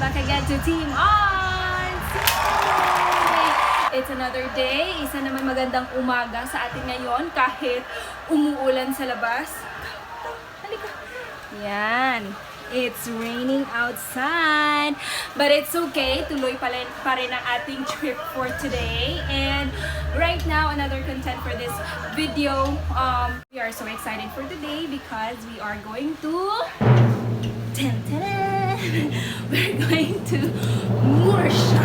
Again to Team Ons! Yay! It's another day. Isa naman magandang umaga sa atin ngayon kahit umuulan sa labas. Halika. Yan. It's raining outside. But it's okay. Tuloy pa rin ang ating trip for today. And right now, another content for this video. We are so excited for today because we are going to... We're going to Murcia.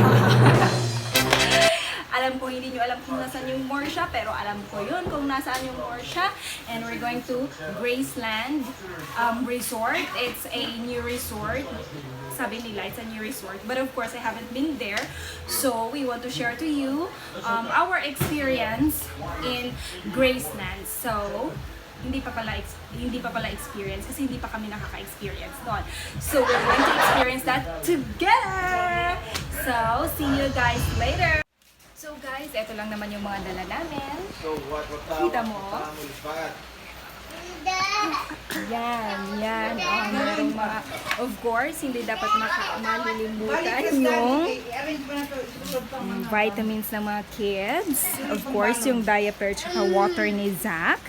Alam ko hindi nyo alam kung nasaan yung Murcia, pero alam ko yun kung nasaan yung Murcia. And we're going to Graceland Resort. It's a new resort. Sabi nila, it's a new resort. But of course, I haven't been there. So, we want to share to you our experience in Graceland. So, hindi pa pala experience kasi hindi pa kami nakaka-experience doon. So, we're going to experience that together! So, see you guys later! So guys, ito lang naman yung mga dala namin. Kita mo? Yan. Merong mga, of course, hindi dapat malilimutan yung vitamins ng mga kids. Of course, yung diaper tsaka water ni Zach.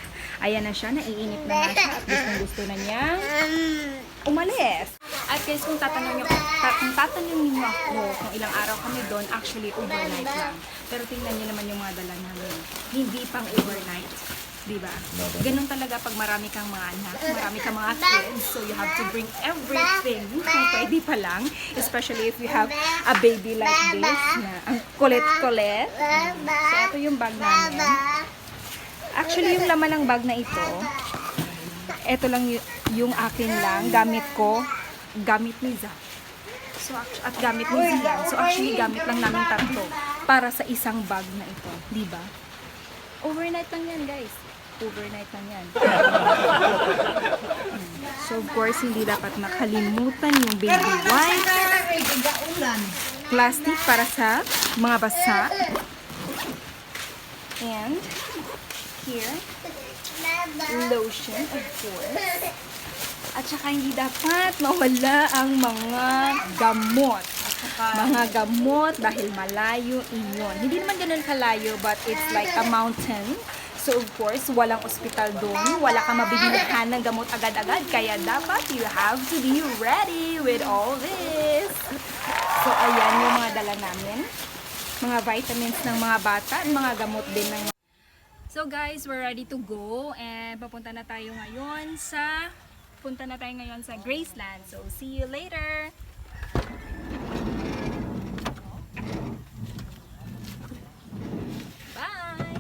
Ayan na siya, naiinip na nga siya at gusto na niyang umalis. At guys, kung tatanungin niyo ako kung ilang araw kami doon, actually overnight lang. Pero tingnan niyo naman yung mga dala namin. Hindi pang overnight. Diba? Ganun talaga pag marami kang mga anak, marami kang mga kids. So you have to bring everything kung pwede pa lang. Especially if you have a baby like this na ang kulit-kulit. So ito yung bag namin. Actually, yung laman ng bag na ito lang yung akin lang. Gamit ni Zach. So, at gamit ni Zian. So, actually, gamit lang namin tatlo para sa isang bag na ito. Diba? Overnight lang yan, guys. Overnight lang yan. So, of course, hindi dapat makalimutan yung baby wipes. Plastic para sa mga basa. And, here, lotion, of course. At saka hindi dapat mawala ang mga gamot. Mga gamot dahil malayo iyon. Hindi naman ganun kalayo, but it's like a mountain. So of course, walang ospital doon. Wala kang mabilihan ng gamot agad-agad. Kaya dapat you have to be ready with all this. So ayan yung mga dala namin. Mga vitamins ng mga bata at mga gamot din ng mga... So guys, we're ready to go. And punta na tayo ngayon sa Graceland. So, see you later! Bye!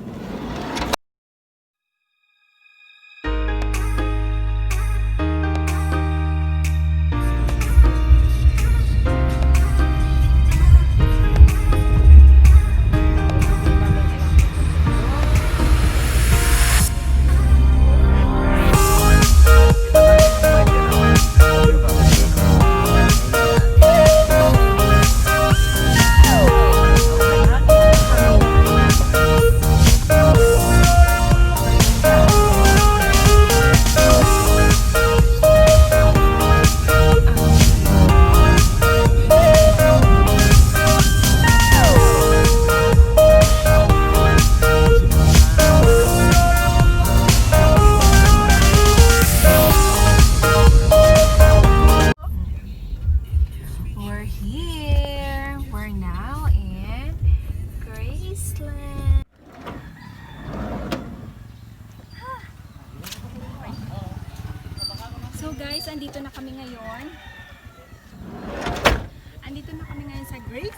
So guys, andito na kami ngayon sa Graceland.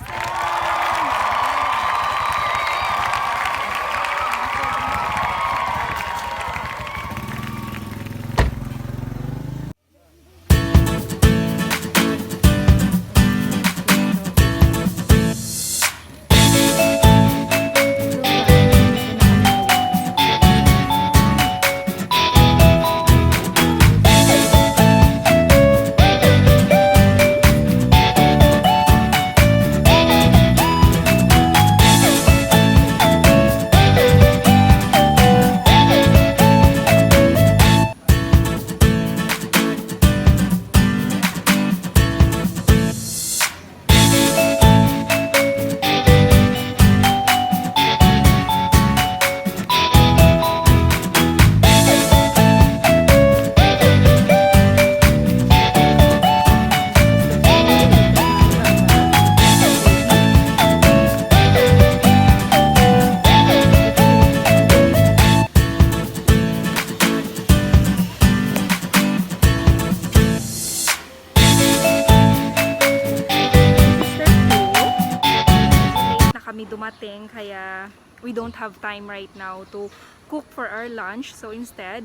dumating, kaya we don't have time right now to cook for our lunch. So instead,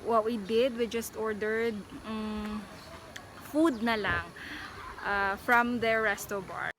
what we did, we just ordered food na lang from their resto bar.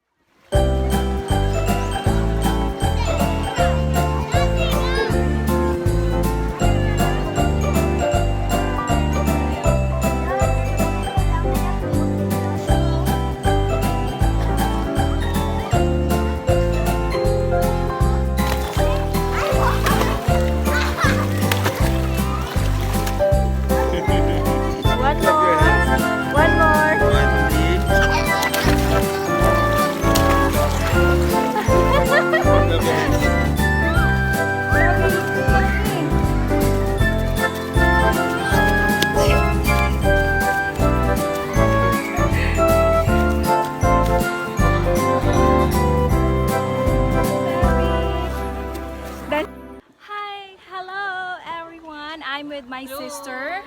I'm with my sister.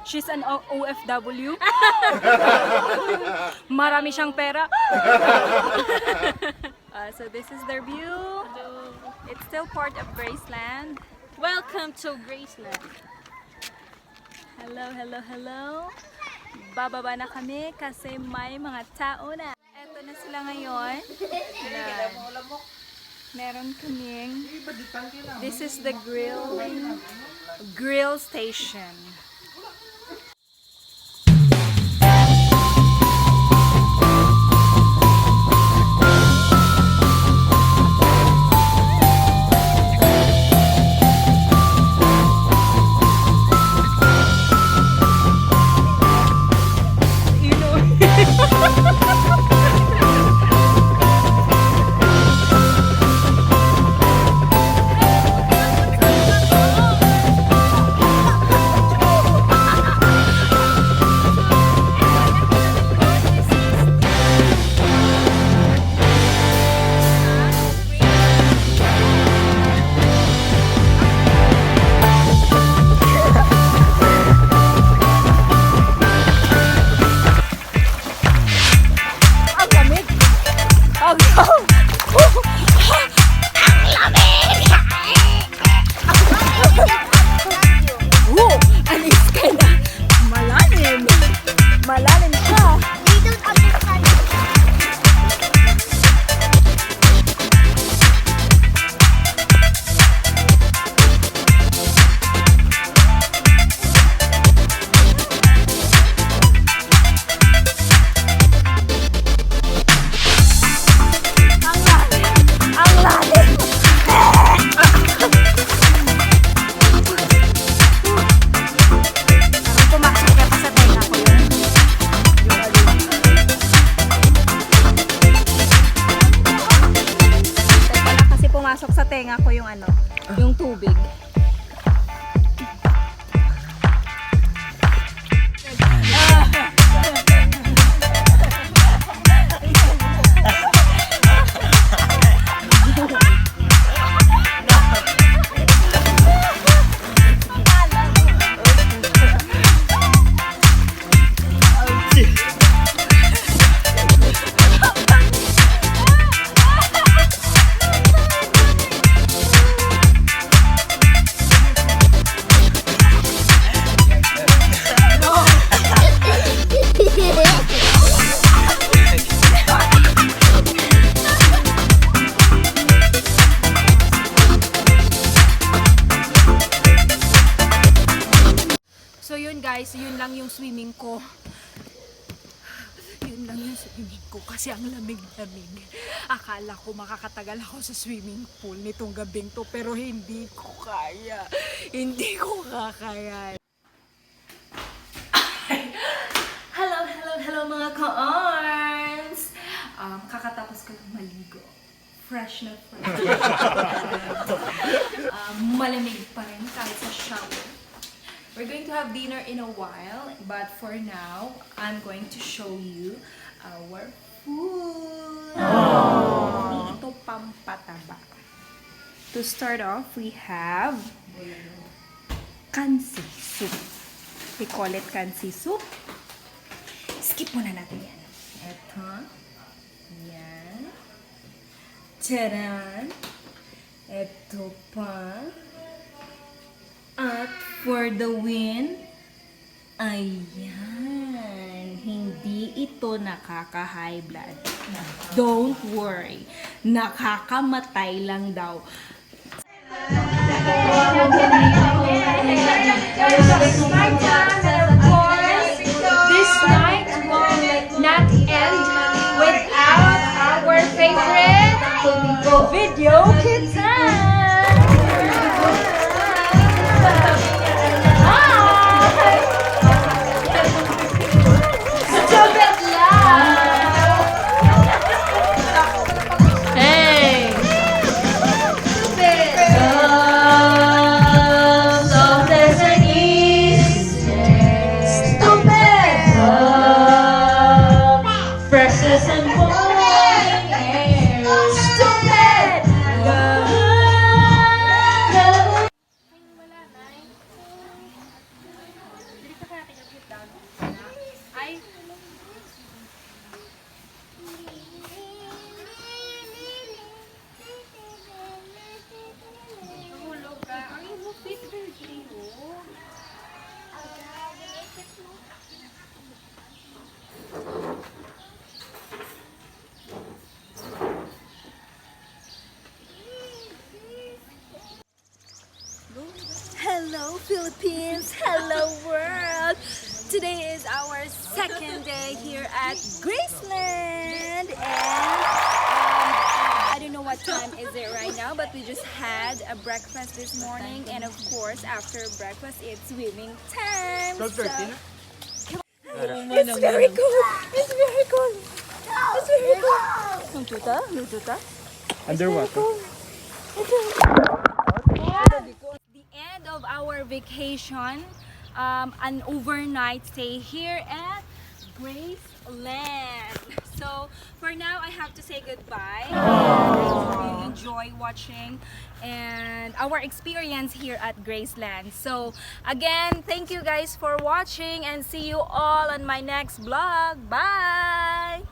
She's an OFW. Marami siyang pera. So this is their view. It's still part of Graceland. Welcome to Graceland. Hello, hello, hello. Bababa na kami kasi may mga tao na. Eto na sila ngayon. Meron kaming. This is the grill station. Sa tenga ko yung yung tubig. So yun guys, yun lang yung swimming ko. Yun lang yung swimming ko kasi ang lamig-lamig. Akala ko makakatagal ako sa swimming pool nitong gabing to pero hindi ko kaya. Hindi ko kakaya. Hello, hello, hello mga ka-arms! Kakatapos ko lang maligo. Fresh na fresh. Malamig pa rin kahit sa shower. We're going to have dinner in a while, but for now, I'm going to show you our food. Ito pampataba. To start off, we have kansi soup. We call it kansi soup. Skip muna natin yan. Ito. Yan. Charan! Ito pa. At for the win, ayan, hindi ito nakaka-high blood. Don't worry, nakakamatay lang daw. This night will not end without our favorite video kita. Hey! Precious and falling air. Stupid love. Hello Philippines! Hello world! Today is our second day here at Graceland, and I don't know what time is it right now, but we just had a breakfast this morning, and of course after breakfast it's swimming time. So, it's very cold! It's very cold! It's very cold! Nututa? Nututa? Underwater. The end of our vacation, an overnight stay here at Graceland. So for now, I have to say goodbye. And I hope you enjoy watching and our experience here at Graceland. So again, thank you guys for watching and see you all on my next vlog. Bye!